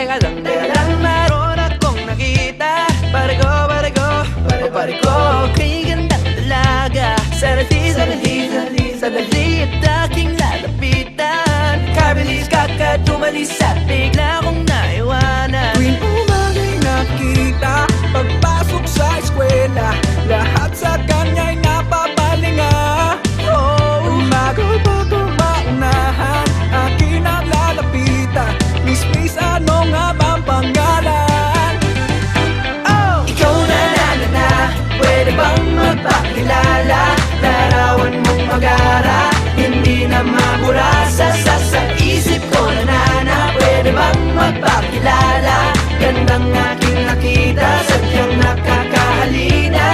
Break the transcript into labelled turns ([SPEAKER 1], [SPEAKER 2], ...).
[SPEAKER 1] Teka lang, meron akong nakita. Pare ko, kay gandang dalaga. Sandali at aking lalapitan. Kabilis kakatumalis at bigla kong naiwanan.
[SPEAKER 2] Tuwing umaga'y nakita, pagpasok sa eskwela, lahat sa kanya'y napapalinga. Bago maunahan, akin ang lalapitan. Miss, ano nga bang pangalan?
[SPEAKER 1] Ikaw na, pwede bang magpakilala? Larawan mong magara, hindi na mabura sa isip ko na. Pwede bang magpakilala? Gandang aking nakita, sadyang nakakahalina.